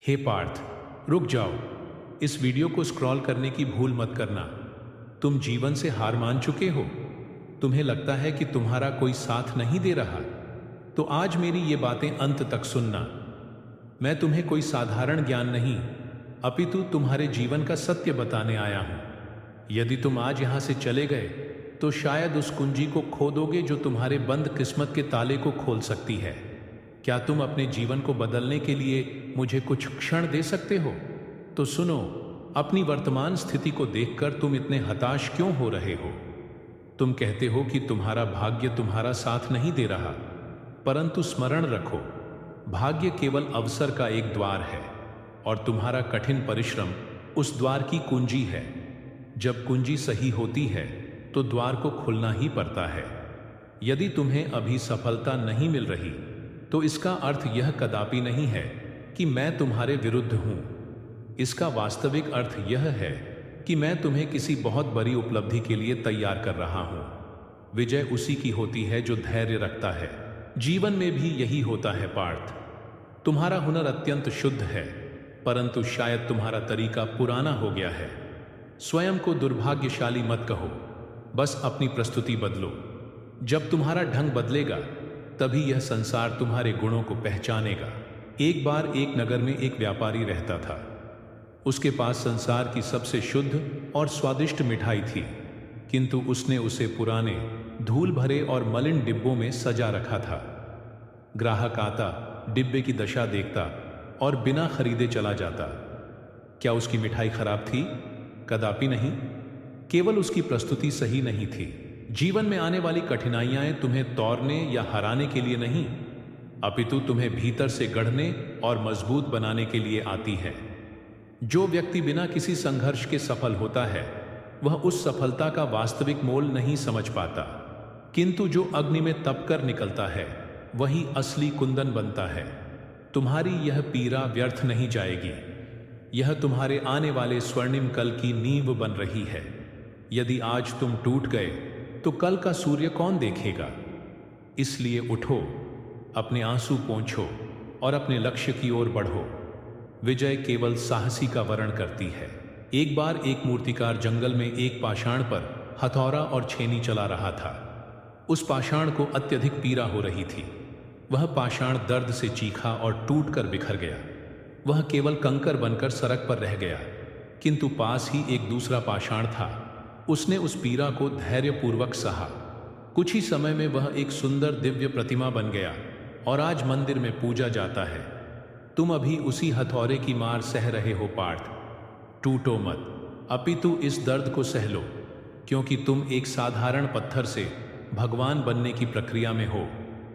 हे पार्थ, रुक जाओ। इस वीडियो को स्क्रॉल करने की भूल मत करना। तुम जीवन से हार मान चुके हो। तुम्हें लगता है कि तुम्हारा कोई साथ नहीं दे रहा। तो आज मेरी ये बातें अंत तक सुनना। मैं तुम्हें कोई साधारण ज्ञान नहीं, अपितु तुम्हारे जीवन का सत्य बताने आया हूं। यदि तुम आज यहां से चले गए तो शायद उस कुंजी को खो दोगे जो तुम्हारे बंद किस्मत के ताले को खोल सकती है। क्या तुम अपने जीवन को बदलने के लिए मुझे कुछ क्षण दे सकते हो? तो सुनो, अपनी वर्तमान स्थिति को देखकर तुम इतने हताश क्यों हो रहे हो? तुम कहते हो कि तुम्हारा भाग्य तुम्हारा साथ नहीं दे रहा, परंतु स्मरण रखो, भाग्य केवल अवसर का एक द्वार है और तुम्हारा कठिन परिश्रम उस द्वार की कुंजी है। जब कुंजी सही होती है तो द्वार को खुलना ही पड़ता है। यदि तुम्हें अभी सफलता नहीं मिल रही तो इसका अर्थ यह कदापि नहीं है कि मैं तुम्हारे विरुद्ध हूं। इसका वास्तविक अर्थ यह है कि मैं तुम्हें किसी बहुत बड़ी उपलब्धि के लिए तैयार कर रहा हूं। विजय उसी की होती है जो धैर्य रखता है। जीवन में भी यही होता है पार्थ। तुम्हारा हुनर अत्यंत शुद्ध है, परंतु शायद तुम्हारा तरीका पुराना हो गया है। स्वयं को दुर्भाग्यशाली मत कहो, बस अपनी प्रस्तुति बदलो। जब तुम्हारा ढंग बदलेगा तभी यह संसार तुम्हारे गुणों को पहचानेगा। एक बार एक नगर में एक व्यापारी रहता था। उसके पास संसार की सबसे शुद्ध और स्वादिष्ट मिठाई थी, किंतु उसने उसे पुराने, धूल भरे और मलिन डिब्बों में सजा रखा था। ग्राहक आता, डिब्बे की दशा देखता और बिना खरीदे चला जाता। क्या उसकी मिठाई खराब थी? कदापि नहीं। केवल उसकी प्रस्तुति सही नहीं थी। जीवन में आने वाली कठिनाइयां तुम्हें तोड़ने या हराने के लिए नहीं, अपितु तुम्हें भीतर से गढ़ने और मजबूत बनाने के लिए आती है। जो व्यक्ति बिना किसी संघर्ष के सफल होता है वह उस सफलता का वास्तविक मोल नहीं समझ पाता, किंतु जो अग्नि में तप कर निकलता है वही असली कुंदन बनता है। तुम्हारी यह पीड़ा व्यर्थ नहीं जाएगी। यह तुम्हारे आने वाले स्वर्णिम कल की नींव बन रही है। यदि आज तुम टूट गए तो कल का सूर्य कौन देखेगा? इसलिए उठो, अपने आंसू पोंछो और अपने लक्ष्य की ओर बढ़ो। विजय केवल साहसी का वर्ण करती है। एक बार एक मूर्तिकार जंगल में एक पाषाण पर हथौड़ा और छेनी चला रहा था। उस पाषाण को अत्यधिक पीड़ा हो रही थी। वह पाषाण दर्द से चीखा और टूटकर बिखर गया। वह केवल कंकर बनकर सड़क पर रह गया, किंतु पास ही एक दूसरा पाषाण था। उसने उस पीड़ा को धैर्यपूर्वक सहा। कुछ ही समय में वह एक सुंदर दिव्य प्रतिमा बन गया और आज मंदिर में पूजा जाता है। तुम अभी उसी हथौड़े की मार सह रहे हो पार्थ। टूटो मत, अपितु इस दर्द को सह लो, क्योंकि तुम एक साधारण पत्थर से भगवान बनने की प्रक्रिया में हो।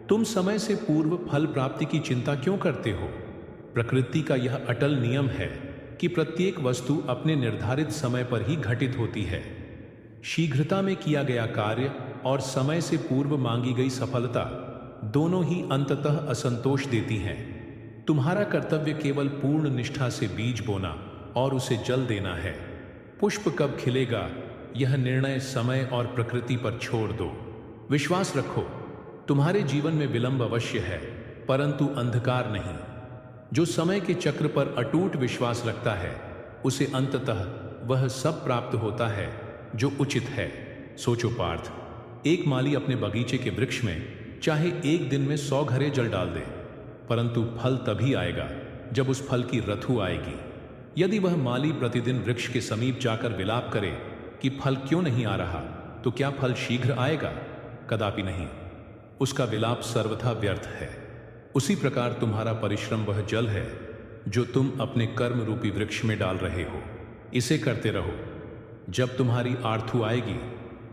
तुम समय से पूर्व फल प्राप्ति की चिंता क्यों करते हो? प्रकृति का यह अटल नियम है कि प्रत्येक वस्तु अपने निर्धारित समय पर ही घटित होती है। शीघ्रता में किया गया कार्य और समय से पूर्व मांगी गई सफलता दोनों ही अंततः असंतोष देती हैं। तुम्हारा कर्तव्य केवल पूर्ण निष्ठा से बीज बोना और उसे जल देना है। पुष्प कब खिलेगा यह निर्णय समय और प्रकृति पर छोड़ दो। विश्वास रखो, तुम्हारे जीवन में विलंब अवश्य है, परंतु अंधकार नहीं। जो समय के चक्र पर अटूट विश्वास रखता है उसे अंततः वह सब प्राप्त होता है जो उचित है। सोचो पार्थ, एक माली अपने बगीचे के वृक्ष में चाहे एक दिन में 100 घड़े जल डाल दे, परंतु फल तभी आएगा जब उस फल की ऋतु आएगी। यदि वह माली प्रतिदिन वृक्ष के समीप जाकर विलाप करे कि फल क्यों नहीं आ रहा, तो क्या फल शीघ्र आएगा? कदापि नहीं। उसका विलाप सर्वथा व्यर्थ है। उसी प्रकार तुम्हारा परिश्रम वह जल है जो तुम अपने कर्म रूपी वृक्ष में डाल रहे हो। इसे करते रहो। जब तुम्हारी आर्थू आएगी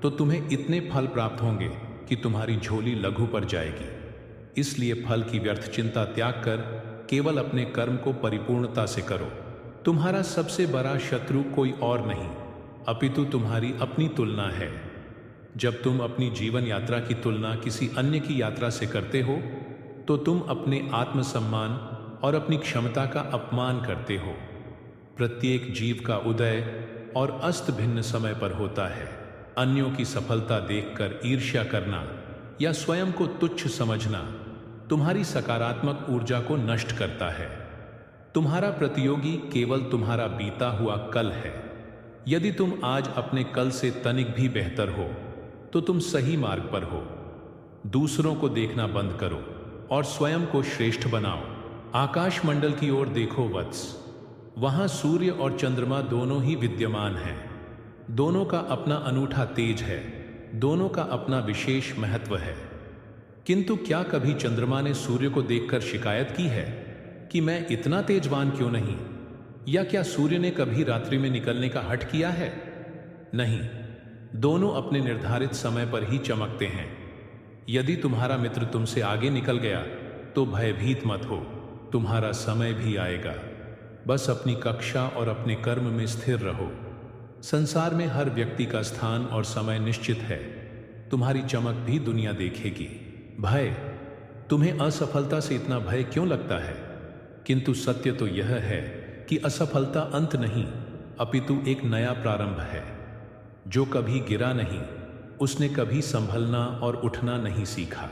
तो तुम्हें इतने फल प्राप्त होंगे कि तुम्हारी झोली लघु पड़ जाएगी। इसलिए फल की व्यर्थ चिंता त्याग कर केवल अपने कर्म को परिपूर्णता से करो। तुम्हारा सबसे बड़ा शत्रु कोई और नहीं, अपितु तुम्हारी अपनी तुलना है। जब तुम अपनी जीवन यात्रा की तुलना किसी अन्य की यात्रा से करते हो तो तुम अपने आत्मसम्मान और अपनी क्षमता का अपमान करते हो। प्रत्येक जीव का उदय और अस्त भिन्न समय पर होता है। अन्यों की सफलता देखकर ईर्ष्या करना या स्वयं को तुच्छ समझना तुम्हारी सकारात्मक ऊर्जा को नष्ट करता है। तुम्हारा प्रतियोगी केवल तुम्हारा बीता हुआ कल है। यदि तुम आज अपने कल से तनिक भी बेहतर हो तो तुम सही मार्ग पर हो। दूसरों को देखना बंद करो और स्वयं को श्रेष्ठ बनाओ। आकाश मंडल की ओर देखो वत्स, वहां सूर्य और चंद्रमा दोनों ही विद्यमान हैं। दोनों का अपना अनूठा तेज है, दोनों का अपना विशेष महत्व है। किंतु क्या कभी चंद्रमा ने सूर्य को देखकर शिकायत की है कि मैं इतना तेजवान क्यों नहीं? या क्या सूर्य ने कभी रात्रि में निकलने का हठ किया है? नहीं, दोनों अपने निर्धारित समय पर ही चमकते हैं। यदि तुम्हारा मित्र तुमसे आगे निकल गया तो भयभीत मत हो, तुम्हारा समय भी आएगा। बस अपनी कक्षा और अपने कर्म में स्थिर रहो। संसार में हर व्यक्ति का स्थान और समय निश्चित है। तुम्हारी चमक भी दुनिया देखेगी। भय, तुम्हें असफलता से इतना भय क्यों लगता है? किंतु सत्य तो यह है कि असफलता अंत नहीं, अपितु एक नया प्रारंभ है। जो कभी गिरा नहीं, उसने कभी संभलना और उठना नहीं सीखा।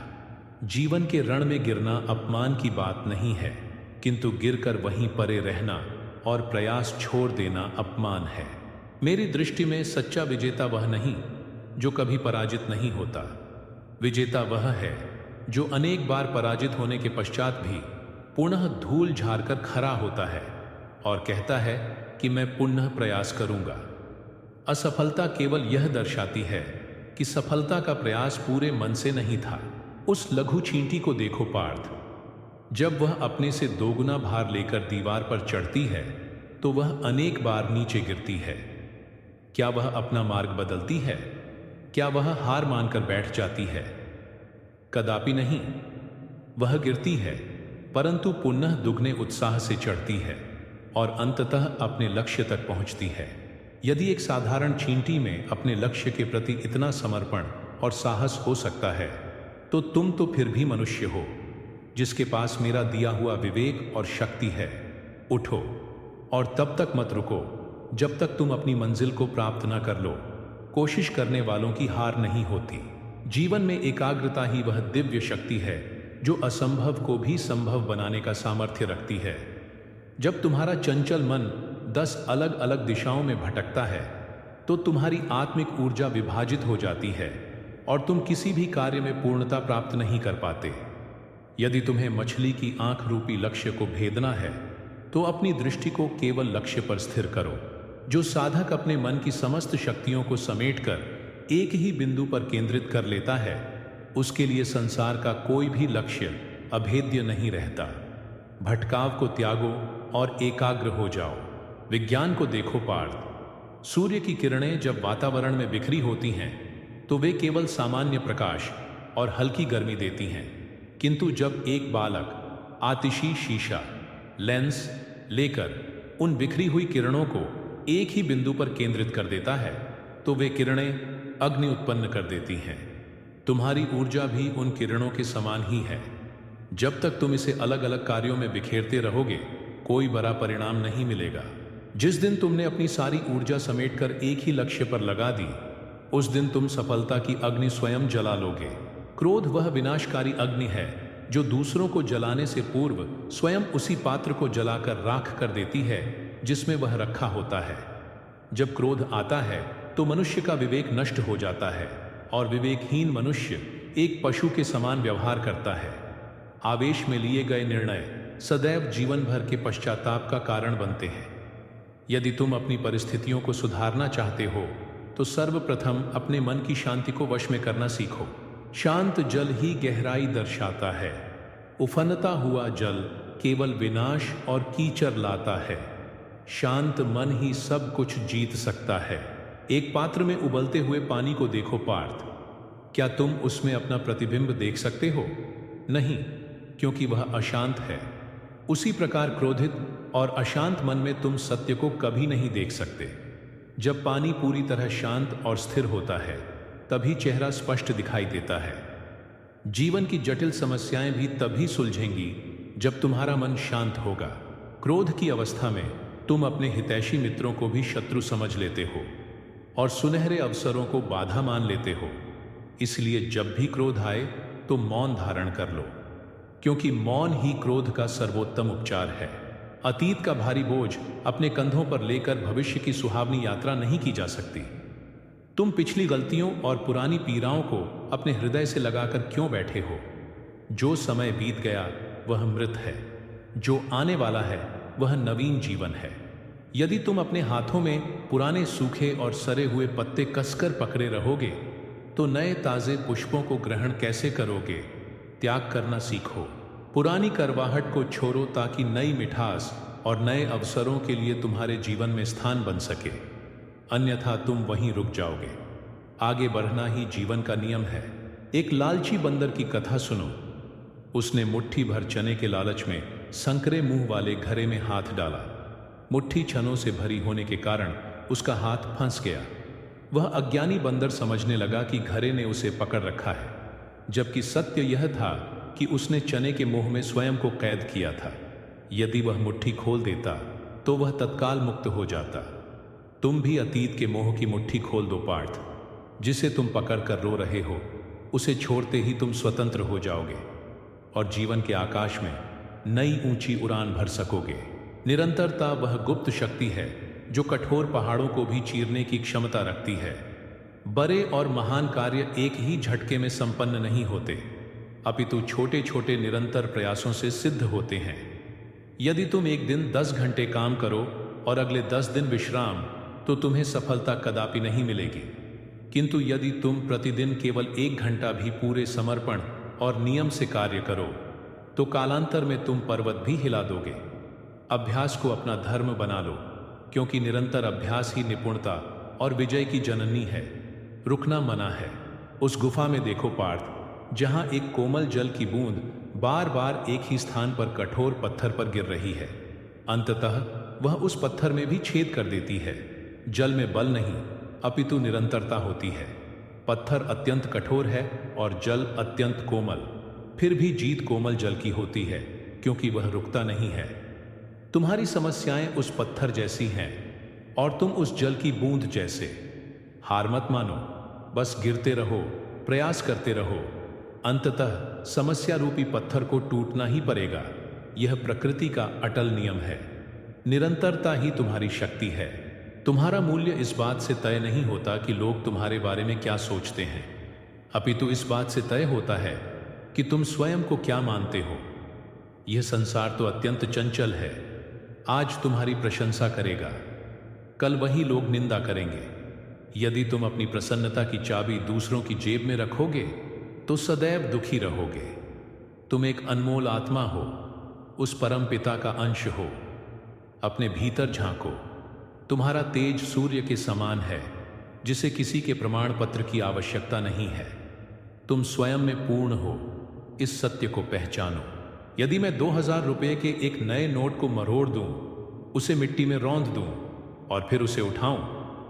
जीवन के रण में गिरना अपमान की बात नहीं है, किंतु गिरकर वहीं परे रहना और प्रयास छोड़ देना अपमान है। मेरी दृष्टि में सच्चा विजेता वह नहीं जो कभी पराजित नहीं होता। विजेता वह है जो अनेक बार पराजित होने के पश्चात भी पुनः धूल झाड़कर खड़ा होता है और कहता है कि मैं पुनः प्रयास करूंगा। असफलता केवल यह दर्शाती है कि सफलता का प्रयास पूरे मन से नहीं था। उस लघु चींटी को देखो पार्थ, जब वह अपने से दोगुना भार लेकर दीवार पर चढ़ती है तो वह अनेक बार नीचे गिरती है। क्या वह अपना मार्ग बदलती है? क्या वह हार मानकर बैठ जाती है? कदापि नहीं। वह गिरती है परंतु पुनः दुगने उत्साह से चढ़ती है और अंततः अपने लक्ष्य तक पहुंचती है। यदि एक साधारण चींटी में अपने लक्ष्य के प्रति इतना समर्पण और साहस हो सकता है तो तुम तो फिर भी मनुष्य हो, जिसके पास मेरा दिया हुआ विवेक और शक्ति है। उठो और तब तक मत रुको जब तक तुम अपनी मंजिल को प्राप्त न कर लो। कोशिश करने वालों की हार नहीं होती। जीवन में एकाग्रता ही वह दिव्य शक्ति है जो असंभव को भी संभव बनाने का सामर्थ्य रखती है। जब तुम्हारा चंचल मन 10 अलग अलग दिशाओं में भटकता है तो तुम्हारी आत्मिक ऊर्जा विभाजित हो जाती है और तुम किसी भी कार्य में पूर्णता प्राप्त नहीं कर पाते। यदि तुम्हें मछली की आंख रूपी लक्ष्य को भेदना है तो अपनी दृष्टि को केवल लक्ष्य पर स्थिर करो। जो साधक अपने मन की समस्त शक्तियों को समेटकर एक ही बिंदु पर केंद्रित कर लेता है, उसके लिए संसार का कोई भी लक्ष्य अभेद्य नहीं रहता। भटकाव को त्यागो और एकाग्र हो जाओ। विज्ञान को देखो पार्थ, सूर्य की किरणें जब वातावरण में बिखरी होती हैं तो वे केवल सामान्य प्रकाश और हल्की गर्मी देती हैं, किंतु जब एक बालक आतिशी शीशा लेंस लेकर उन बिखरी हुई किरणों को एक ही बिंदु पर केंद्रित कर देता है तो वे किरणें अग्नि उत्पन्न कर देती हैं। तुम्हारी ऊर्जा भी उन किरणों के समान ही है। जब तक तुम इसे अलग अलग कार्यों में बिखेरते रहोगे, कोई बड़ा परिणाम नहीं मिलेगा। जिस दिन तुमने अपनी सारी ऊर्जा समेटकर एक ही लक्ष्य पर लगा दी, उस दिन तुम सफलता की अग्नि स्वयं जला लोगे। क्रोध वह विनाशकारी अग्नि है जो दूसरों को जलाने से पूर्व स्वयं उसी पात्र को जलाकर राख कर देती है जिसमें वह रखा होता है। जब क्रोध आता है तो मनुष्य का विवेक नष्ट हो जाता है और विवेकहीन मनुष्य एक पशु के समान व्यवहार करता है। आवेश में लिए गए निर्णय सदैव जीवन भर के पश्चाताप का कारण बनते हैं। यदि तुम अपनी परिस्थितियों को सुधारना चाहते हो तो सर्वप्रथम अपने मन की शांति को वश में करना सीखो। शांत जल ही गहराई दर्शाता है। उफनता हुआ जल केवल विनाश और कीचड़ लाता है। शांत मन ही सब कुछ जीत सकता है। एक पात्र में उबलते हुए पानी को देखो पार्थ, क्या तुम उसमें अपना प्रतिबिंब देख सकते हो? नहीं, क्योंकि वह अशांत है। उसी प्रकार क्रोधित और अशांत मन में तुम सत्य को कभी नहीं देख सकते। जब पानी पूरी तरह शांत और स्थिर होता है तभी चेहरा स्पष्ट दिखाई देता है। जीवन की जटिल समस्याएं भी तभी सुलझेंगी जब तुम्हारा मन शांत होगा। क्रोध की अवस्था में तुम अपने हितैषी मित्रों को भी शत्रु समझ लेते हो और सुनहरे अवसरों को बाधा मान लेते हो। इसलिए जब भी क्रोध आए तो मौन धारण कर लो, क्योंकि मौन ही क्रोध का सर्वोत्तम उपचार है। अतीत का भारी बोझ अपने कंधों पर लेकर भविष्य की सुहावनी यात्रा नहीं की जा सकती। तुम पिछली गलतियों और पुरानी पीड़ाओं को अपने हृदय से लगाकर क्यों बैठे हो? जो समय बीत गया वह मृत है, जो आने वाला है वह नवीन जीवन है। यदि तुम अपने हाथों में पुराने सूखे और सड़े हुए पत्ते कसकर पकड़े रहोगे तो नए ताजे पुष्पों को ग्रहण कैसे करोगे? त्याग करना सीखो, पुरानी करवाहट को छोड़ो ताकि नई मिठास और नए अवसरों के लिए तुम्हारे जीवन में स्थान बन सके, अन्यथा तुम वहीं रुक जाओगे। आगे बढ़ना ही जीवन का नियम है। एक लालची बंदर की कथा सुनो। उसने मुट्ठी भर चने के लालच में संकरे मुंह वाले घड़े में हाथ डाला। मुट्ठी छनों से भरी होने के कारण उसका हाथ फंस गया। वह अज्ञानी बंदर समझने लगा कि घड़े ने उसे पकड़ रखा है, जबकि सत्य यह था कि उसने चने के मुंह में स्वयं को कैद किया था। यदि वह मुट्ठी खोल देता तो वह तत्काल मुक्त हो जाता। तुम भी अतीत के मोह की मुट्ठी खोल दो पार्थ। जिसे तुम पकड़ कर रो रहे हो उसे छोड़ते ही तुम स्वतंत्र हो जाओगे और जीवन के आकाश में नई ऊंची उड़ान भर सकोगे। निरंतरता वह गुप्त शक्ति है जो कठोर पहाड़ों को भी चीरने की क्षमता रखती है। बड़े और महान कार्य एक ही झटके में संपन्न नहीं होते, अपितु छोटे छोटे निरंतर प्रयासों से सिद्ध होते हैं। यदि तुम एक दिन 10 घंटे काम करो और अगले 10 दिन विश्राम, तो तुम्हें सफलता कदापि नहीं मिलेगी। किंतु यदि तुम प्रतिदिन केवल 1 घंटा भी पूरे समर्पण और नियम से कार्य करो तो कालांतर में तुम पर्वत भी हिला दोगे। अभ्यास को अपना धर्म बना लो, क्योंकि निरंतर अभ्यास ही निपुणता और विजय की जननी है। रुकना मना है। उस गुफा में देखो पार्थ, जहां एक कोमल जल की बूंद बार बार एक ही स्थान पर कठोर पत्थर पर गिर रही है। अंततः वह उस पत्थर में भी छेद कर देती है। जल में बल नहीं अपितु निरंतरता होती है। पत्थर अत्यंत कठोर है और जल अत्यंत कोमल, फिर भी जीत कोमल जल की होती है, क्योंकि वह रुकता नहीं है। तुम्हारी समस्याएं उस पत्थर जैसी हैं और तुम उस जल की बूंद जैसे। हार मत मानो, बस गिरते रहो, प्रयास करते रहो। अंततः समस्या रूपी पत्थर को टूटना ही पड़ेगा। यह प्रकृति का अटल नियम है। निरंतरता ही तुम्हारी शक्ति है। तुम्हारा मूल्य इस बात से तय नहीं होता कि लोग तुम्हारे बारे में क्या सोचते हैं, अपितु इस बात से तय होता है कि तुम स्वयं को क्या मानते हो। यह संसार तो अत्यंत चंचल है। आज तुम्हारी प्रशंसा करेगा, कल वही लोग निंदा करेंगे। यदि तुम अपनी प्रसन्नता की चाबी दूसरों की जेब में रखोगे तो सदैव दुखी रहोगे। तुम एक अनमोल आत्मा हो, उस परम पिता का अंश हो। अपने भीतर झांको। तुम्हारा तेज सूर्य के समान है, जिसे किसी के प्रमाण पत्र की आवश्यकता नहीं है। तुम स्वयं में पूर्ण हो। इस सत्य को पहचानो। यदि मैं 2000 रुपये के एक नए नोट को मरोड़ दूं, उसे मिट्टी में रौंद दूं और फिर उसे उठाऊं,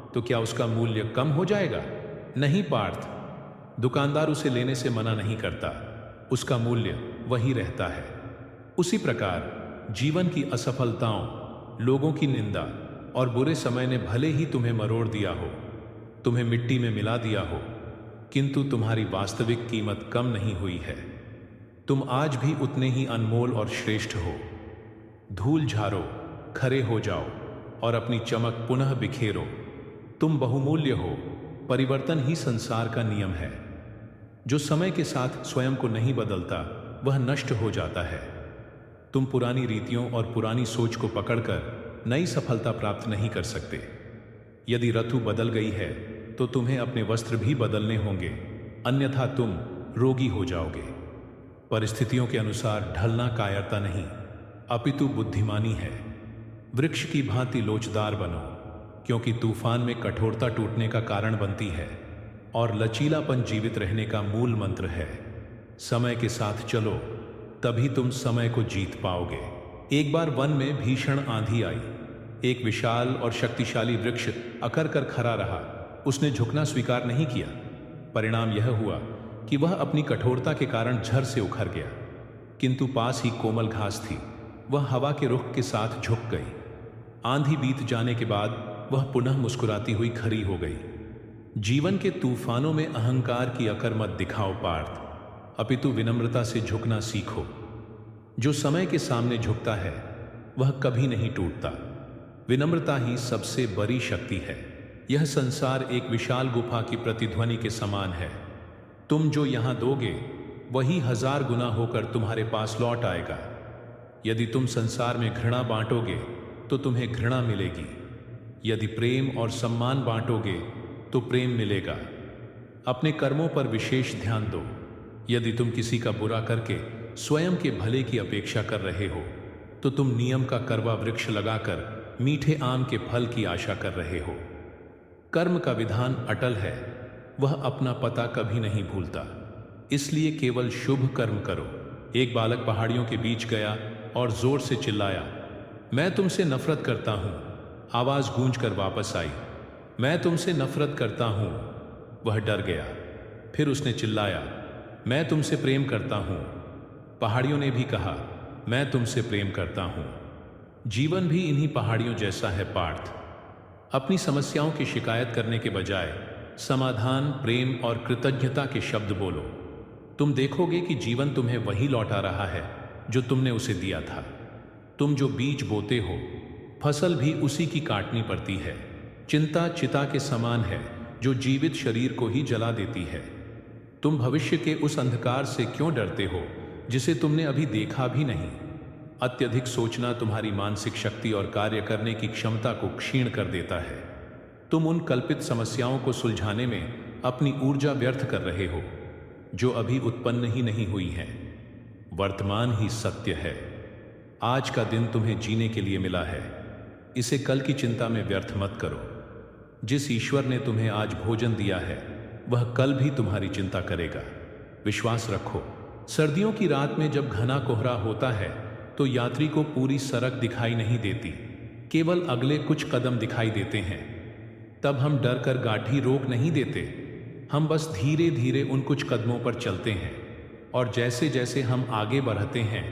तो क्या उसका मूल्य कम हो जाएगा? नहीं पार्थ, दुकानदार उसे लेने से मना नहीं करता, उसका मूल्य वही रहता है। उसी प्रकार जीवन की असफलताओं, लोगों की निंदा और बुरे समय ने भले ही तुम्हें मरोड़ दिया हो, तुम्हें मिट्टी में मिला दिया हो, किंतु तुम्हारी वास्तविक कीमत कम नहीं हुई है। तुम आज भी उतने ही अनमोल और श्रेष्ठ हो। धूल झाड़ो, खरे हो जाओ और अपनी चमक पुनः बिखेरो। तुम बहुमूल्य हो। परिवर्तन ही संसार का नियम है। जो समय के साथ स्वयं को नहीं बदलता वह नष्ट हो जाता है। तुम पुरानी रीतियों और पुरानी सोच को पकड़कर नई सफलता प्राप्त नहीं कर सकते। यदि ऋतु बदल गई है तो तुम्हें अपने वस्त्र भी बदलने होंगे, अन्यथा तुम रोगी हो जाओगे। परिस्थितियों के अनुसार ढलना कायरता नहीं अपितु बुद्धिमानी है। वृक्ष की भांति लोचदार बनो, क्योंकि तूफान में कठोरता टूटने का कारण बनती है और लचीलापन जीवित रहने का मूल मंत्र है। समय के साथ चलो, तभी तुम समय को जीत पाओगे। एक बार वन में भीषण आंधी आई। एक विशाल और शक्तिशाली वृक्ष अकड़ कर खड़ा रहा। उसने झुकना स्वीकार नहीं किया। परिणाम यह हुआ कि वह अपनी कठोरता के कारण झर से उखड़ गया। किंतु पास ही कोमल घास थी, वह हवा के रुख के साथ झुक गई। आंधी बीत जाने के बाद वह पुनः मुस्कुराती हुई खड़ी हो गई। जीवन के तूफानों में अहंकार की अकड़ मत दिखाओ पार्थ, अपितु विनम्रता से झुकना सीखो। जो समय के सामने झुकता है वह कभी नहीं टूटता। विनम्रता ही सबसे बड़ी शक्ति है। यह संसार एक विशाल गुफा की प्रतिध्वनि के समान है। तुम जो यहां दोगे वही 1000 गुना होकर तुम्हारे पास लौट आएगा। यदि तुम संसार में घृणा बांटोगे तो तुम्हें घृणा मिलेगी। यदि प्रेम और सम्मान बांटोगे तो प्रेम मिलेगा। अपने कर्मों पर विशेष ध्यान दो। यदि तुम किसी का बुरा करके स्वयं के भले की अपेक्षा कर रहे हो तो तुम नियम का करवा वृक्ष लगाकर मीठे आम के फल की आशा कर रहे हो। कर्म का विधान अटल है, वह अपना पता कभी नहीं भूलता। इसलिए केवल शुभ कर्म करो। एक बालक पहाड़ियों के बीच गया और जोर से चिल्लाया, मैं तुमसे नफरत करता हूं। आवाज गूंजकर वापस आई, मैं तुमसे नफरत करता हूं। वह डर गया। फिर उसने चिल्लाया, मैं तुमसे प्रेम करता हूं। पहाड़ियों ने भी कहा, मैं तुमसे प्रेम करता हूं। जीवन भी इन्हीं पहाड़ियों जैसा है पार्थ। अपनी समस्याओं की शिकायत करने के बजाय समाधान, प्रेम और कृतज्ञता के शब्द बोलो। तुम देखोगे कि जीवन तुम्हें वही लौटा रहा है जो तुमने उसे दिया था। तुम जो बीज बोते हो फसल भी उसी की काटनी पड़ती है। चिंता चिता के समान है जो जीवित शरीर को ही जला देती है। तुम भविष्य के उस अंधकार से क्यों डरते हो जिसे तुमने अभी देखा भी नहीं। अत्यधिक सोचना तुम्हारी मानसिक शक्ति और कार्य करने की क्षमता को क्षीण कर देता है। तुम उन कल्पित समस्याओं को सुलझाने में अपनी ऊर्जा व्यर्थ कर रहे हो जो अभी उत्पन्न ही नहीं हुई हैं। वर्तमान ही सत्य है। आज का दिन तुम्हें जीने के लिए मिला है, इसे कल की चिंता में व्यर्थ मत करो। जिस ईश्वर ने तुम्हें आज भोजन दिया है वह कल भी तुम्हारी चिंता करेगा। विश्वास रखो। सर्दियों की रात में जब घना कोहरा होता है तो यात्री को पूरी सड़क दिखाई नहीं देती, केवल अगले कुछ कदम दिखाई देते हैं। तब हम डर कर गाड़ी रोक नहीं देते, हम बस धीरे धीरे उन कुछ कदमों पर चलते हैं और जैसे जैसे हम आगे बढ़ते हैं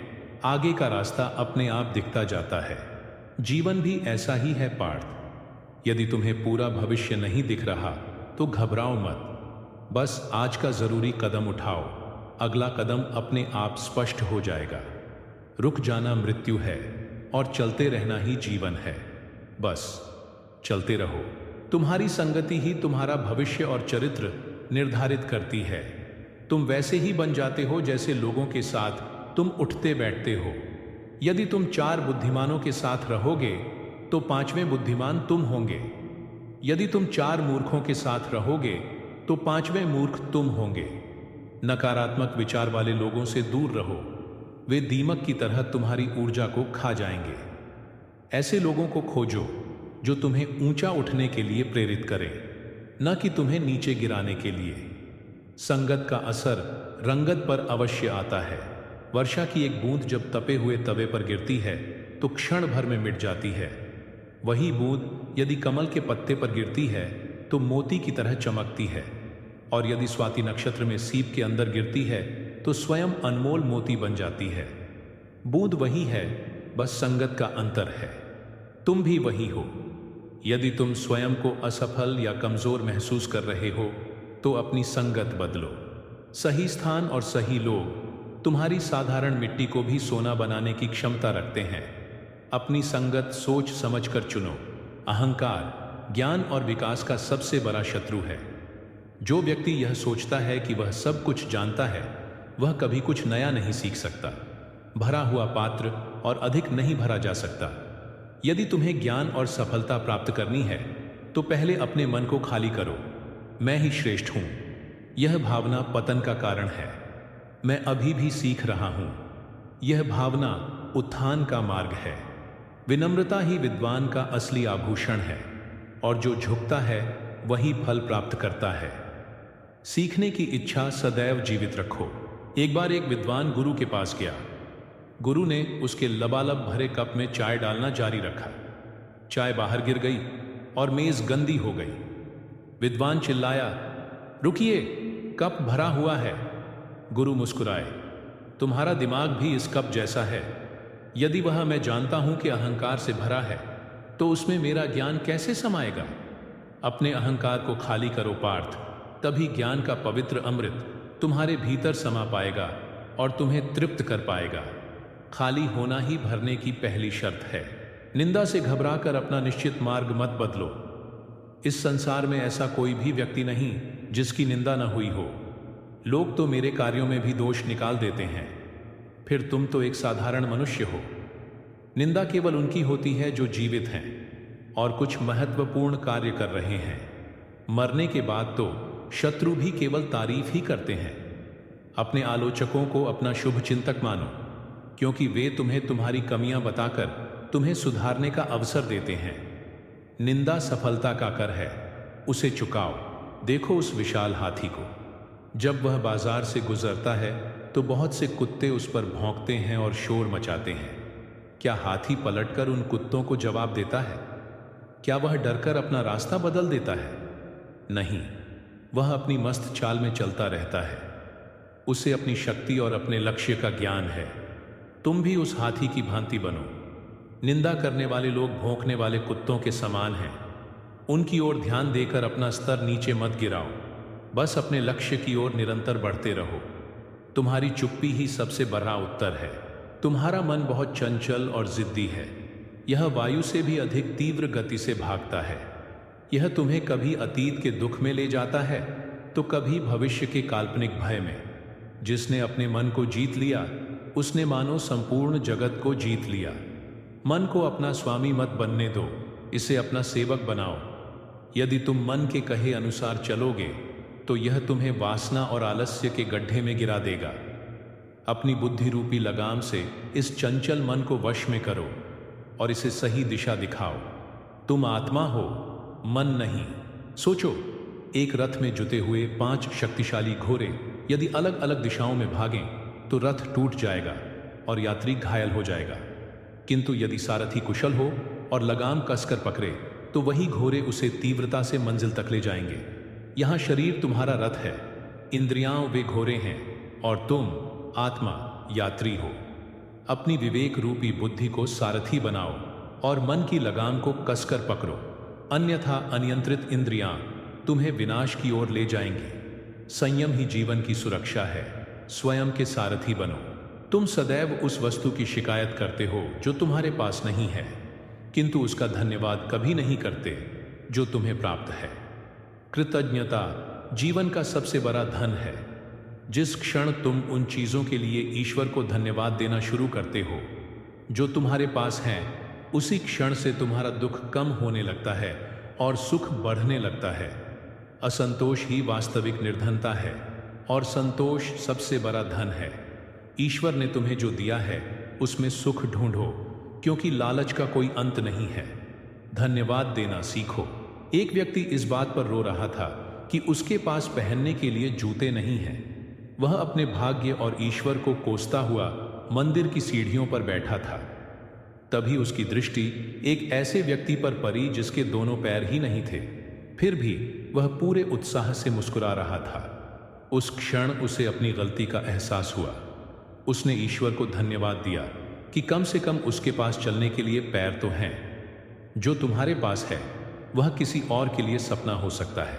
आगे का रास्ता अपने आप दिखता जाता है। जीवन भी ऐसा ही है पार्थ। यदि तुम्हें पूरा भविष्य नहीं दिख रहा तो घबराओ मत, बस आज का जरूरी कदम उठाओ। अगला कदम अपने आप स्पष्ट हो जाएगा। रुक जाना मृत्यु है और चलते रहना ही जीवन है। बस चलते रहो। तुम्हारी संगति ही तुम्हारा भविष्य और चरित्र निर्धारित करती है। तुम वैसे ही बन जाते हो जैसे लोगों के साथ तुम उठते बैठते हो। यदि तुम 4 बुद्धिमानों के साथ रहोगे तो 5वें बुद्धिमान तुम होंगे। यदि तुम 4 मूर्खों के साथ रहोगे तो 5वें मूर्ख तुम होंगे। नकारात्मक विचार वाले लोगों से दूर रहो, वे दीमक की तरह तुम्हारी ऊर्जा को खा जाएंगे। ऐसे लोगों को खोजो जो तुम्हें ऊंचा उठने के लिए प्रेरित करें, न कि तुम्हें नीचे गिराने के लिए। संगत का असर रंगत पर अवश्य आता है। वर्षा की एक बूंद जब तपे हुए तवे पर गिरती है तो क्षण भर में मिट जाती है। वही बूंद यदि कमल के पत्ते पर गिरती है तो मोती की तरह चमकती है, और यदि स्वाति नक्षत्र में सीप के अंदर गिरती है तो स्वयं अनमोल मोती बन जाती है। बूंद वही है, बस संगत का अंतर है। तुम भी वही हो। यदि तुम स्वयं को असफल या कमजोर महसूस कर रहे हो तो अपनी संगत बदलो। सही स्थान और सही लोग तुम्हारी साधारण मिट्टी को भी सोना बनाने की क्षमता रखते हैं। अपनी संगत सोच समझकर चुनो। अहंकार ज्ञान और विकास का सबसे बड़ा शत्रु है। जो व्यक्ति यह सोचता है कि वह सब कुछ जानता है वह कभी कुछ नया नहीं सीख सकता। भरा हुआ पात्र और अधिक नहीं भरा जा सकता। यदि तुम्हें ज्ञान और सफलता प्राप्त करनी है तो पहले अपने मन को खाली करो। मैं ही श्रेष्ठ हूं, यह भावना पतन का कारण है। मैं अभी भी सीख रहा हूं, यह भावना उत्थान का मार्ग है। विनम्रता ही विद्वान का असली आभूषण है, और जो झुकता है वही फल प्राप्त करता है। सीखने की इच्छा सदैव जीवित रखो। एक बार एक विद्वान गुरु के पास गया। गुरु ने उसके लबालब भरे कप में चाय डालना जारी रखा। चाय बाहर गिर गई और मेज गंदी हो गई। विद्वान चिल्लाया, रुकिए, कप भरा हुआ है। गुरु मुस्कुराए, तुम्हारा दिमाग भी इस कप जैसा है। यदि वह मैं जानता हूं कि अहंकार से भरा है तो उसमें मेरा ज्ञान कैसे समाएगा। अपने अहंकार को खाली करो पार्थ, तभी ज्ञान का पवित्र अमृत तुम्हारे भीतर समा पाएगा और तुम्हें तृप्त कर पाएगा। खाली होना ही भरने की पहली शर्त है। निंदा से घबराकर अपना निश्चित मार्ग मत बदलो। इस संसार में ऐसा कोई भी व्यक्ति नहीं जिसकी निंदा न हुई हो। लोग तो मेरे कार्यों में भी दोष निकाल देते हैं, फिर तुम तो एक साधारण मनुष्य हो। निंदा केवल उनकी होती है जो जीवित हैं और कुछ महत्वपूर्ण कार्य कर रहे हैं। मरने के बाद तो शत्रु भी केवल तारीफ ही करते हैं। अपने आलोचकों को अपना शुभ चिंतक मानो, क्योंकि वे तुम्हें तुम्हारी कमियां बताकर तुम्हें सुधारने का अवसर देते हैं। निंदा सफलता का कर है, उसे चुकाओ। देखो उस विशाल हाथी को, जब वह बाजार से गुजरता है तो बहुत से कुत्ते उस पर भौंकते हैं और शोर मचाते हैं। क्या हाथी पलटकर उन कुत्तों को जवाब देता है? क्या वह डरकर अपना रास्ता बदल देता है? नहीं, वह अपनी मस्त चाल में चलता रहता है। उसे अपनी शक्ति और अपने लक्ष्य का ज्ञान है। तुम भी उस हाथी की भांति बनो। निंदा करने वाले लोग भौंकने वाले कुत्तों के समान हैं। उनकी ओर ध्यान देकर अपना स्तर नीचे मत गिराओ, बस अपने लक्ष्य की ओर निरंतर बढ़ते रहो। तुम्हारी चुप्पी ही सबसे बड़ा उत्तर है। तुम्हारा मन बहुत चंचल और जिद्दी है। यह वायु से भी अधिक तीव्र गति से भागता है। यह तुम्हें कभी अतीत के दुख में ले जाता है तो कभी भविष्य के काल्पनिक भय में। जिसने अपने मन को जीत लिया उसने मानो संपूर्ण जगत को जीत लिया। मन को अपना स्वामी मत बनने दो, इसे अपना सेवक बनाओ। यदि तुम मन के कहे अनुसार चलोगे तो यह तुम्हें वासना और आलस्य के गड्ढे में गिरा देगा। अपनी बुद्धि रूपी लगाम से इस चंचल मन को वश में करो और इसे सही दिशा दिखाओ। तुम आत्मा हो, मन नहीं। सोचो, एक रथ में जुते हुए 5 शक्तिशाली घोड़े यदि अलग अलग दिशाओं में भागें तो रथ टूट जाएगा और यात्री घायल हो जाएगा। किंतु यदि सारथी कुशल हो और लगाम कसकर पकड़े तो वही घोड़े उसे तीव्रता से मंजिल तक ले जाएंगे। यहाँ शरीर तुम्हारा रथ है, इंद्रियां वे घोड़े हैं और तुम आत्मा यात्री हो। अपनी विवेक रूपी बुद्धि को सारथी बनाओ और मन की लगाम को कसकर पकड़ो, अन्यथा अनियंत्रित इंद्रियां तुम्हें विनाश की ओर ले जाएंगी। संयम ही जीवन की सुरक्षा है। स्वयं के सारथी बनो। तुम सदैव उस वस्तु की शिकायत करते हो जो तुम्हारे पास नहीं है, किंतु उसका धन्यवाद कभी नहीं करते जो तुम्हें प्राप्त है। कृतज्ञता जीवन का सबसे बड़ा धन है। जिस क्षण तुम उन चीजों के लिए ईश्वर को धन्यवाद देना शुरू करते हो जो तुम्हारे पास हैं, उसी क्षण से तुम्हारा दुख कम होने लगता है और सुख बढ़ने लगता है। असंतोष ही वास्तविक निर्धनता है और संतोष सबसे बड़ा धन है। ईश्वर ने तुम्हें जो दिया है उसमें सुख ढूंढो, क्योंकि लालच का कोई अंत नहीं है। धन्यवाद देना सीखो। एक व्यक्ति इस बात पर रो रहा था कि उसके पास पहनने के लिए जूते नहीं हैं। वह अपने भाग्य और ईश्वर को कोसता हुआ मंदिर की सीढ़ियों पर बैठा था। तभी उसकी दृष्टि एक ऐसे व्यक्ति पर पड़ी जिसके दोनों पैर ही नहीं थे, फिर भी वह पूरे उत्साह से मुस्कुरा रहा था। उस क्षण उसे अपनी गलती का एहसास हुआ। उसने ईश्वर को धन्यवाद दिया कि कम से कम उसके पास चलने के लिए पैर तो हैं। जो तुम्हारे पास है वह किसी और के लिए सपना हो सकता है।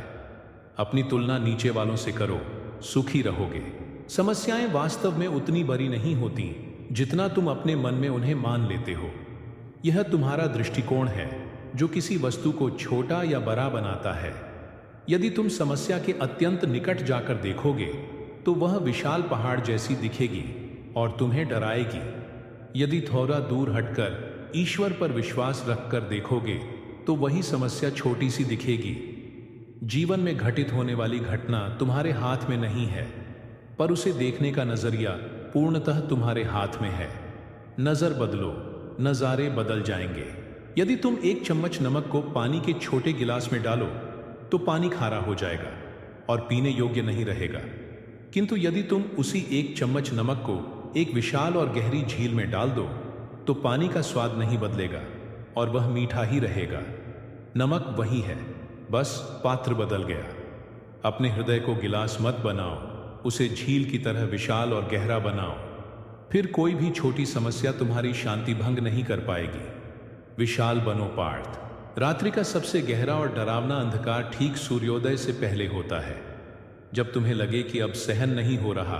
अपनी तुलना नीचे वालों से करो, सुखी रहोगे। समस्याएं वास्तव में उतनी बड़ी नहीं होती जितना तुम अपने मन में उन्हें मान लेते हो। यह तुम्हारा दृष्टिकोण है जो किसी वस्तु को छोटा या बड़ा बनाता है। यदि तुम समस्या के अत्यंत निकट जाकर देखोगे तो वह विशाल पहाड़ जैसी दिखेगी और तुम्हें डराएगी। यदि थोड़ा दूर हटकर ईश्वर पर विश्वास रखकर देखोगे तो वही समस्या छोटी सी दिखेगी। जीवन में घटित होने वाली घटना तुम्हारे हाथ में नहीं है, पर उसे देखने का नजरिया पूर्णतः तुम्हारे हाथ में है। नजर बदलो, नजारे बदल जाएंगे। यदि तुम एक चम्मच नमक को पानी के छोटे गिलास में डालो तो पानी खारा हो जाएगा और पीने योग्य नहीं रहेगा। किंतु यदि तुम उसी एक चम्मच नमक को एक विशाल और गहरी झील में डाल दो तो पानी का स्वाद नहीं बदलेगा और वह मीठा ही रहेगा। नमक वही है, बस पात्र बदल गया। अपने हृदय को गिलास मत बनाओ, उसे झील की तरह विशाल और गहरा बनाओ। फिर कोई भी छोटी समस्या तुम्हारी शांति भंग नहीं कर पाएगी। विशाल बनो पार्थ। रात्रि का सबसे गहरा और डरावना अंधकार ठीक सूर्योदय से पहले होता है। जब तुम्हें लगे कि अब सहन नहीं हो रहा,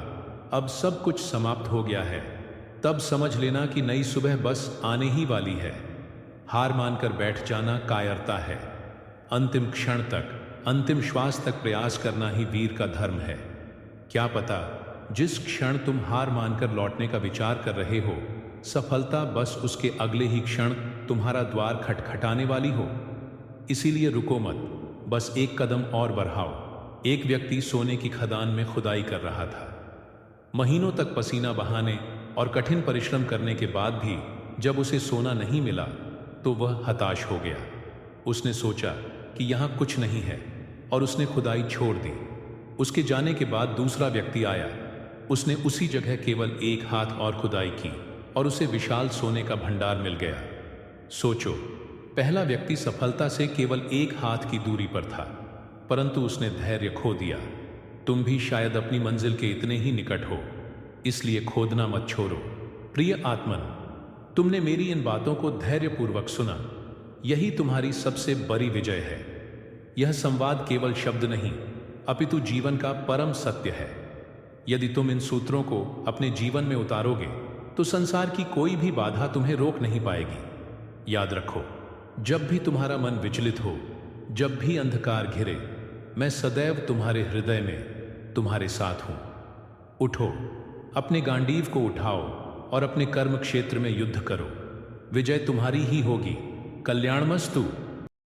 अब सब कुछ समाप्त हो गया है, तब समझ लेना कि नई सुबह बस आने ही वाली है। हार मानकर बैठ जाना कायरता है। अंतिम क्षण तक, अंतिम श्वास तक प्रयास करना ही वीर का धर्म है। क्या पता जिस क्षण तुम हार मानकर लौटने का विचार कर रहे हो, सफलता बस उसके अगले ही क्षण तुम्हारा द्वार खटखटाने वाली हो। इसीलिए रुको मत, बस एक कदम और बढ़ाओ। एक व्यक्ति सोने की खदान में खुदाई कर रहा था। महीनों तक पसीना बहाने और कठिन परिश्रम करने के बाद भी जब उसे सोना नहीं मिला तो वह हताश हो गया। उसने सोचा कि यहाँ कुछ नहीं है और उसने खुदाई छोड़ दी। उसके जाने के बाद दूसरा व्यक्ति आया। उसने उसी जगह केवल एक हाथ और खुदाई की और उसे विशाल सोने का भंडार मिल गया। सोचो, पहला व्यक्ति सफलता से केवल एक हाथ की दूरी पर था, परंतु उसने धैर्य खो दिया। तुम भी शायद अपनी मंजिल के इतने ही निकट हो, इसलिए खोदना मत छोड़ो। प्रिय आत्मन, तुमने मेरी इन बातों को धैर्यपूर्वक सुना। यही तुम्हारी सबसे बड़ी विजय है। यह संवाद केवल शब्द नहीं, अपितु जीवन का परम सत्य है। यदि तुम इन सूत्रों को अपने जीवन में उतारोगे तो संसार की कोई भी बाधा तुम्हें रोक नहीं पाएगी। याद रखो, जब भी तुम्हारा मन विचलित हो, जब भी अंधकार घिरे, मैं सदैव तुम्हारे हृदय में तुम्हारे साथ हूं। उठो, अपने गांडीव को उठाओ और अपने कर्म क्षेत्र में युद्ध करो। विजय तुम्हारी ही होगी। कल्याणमस्तु।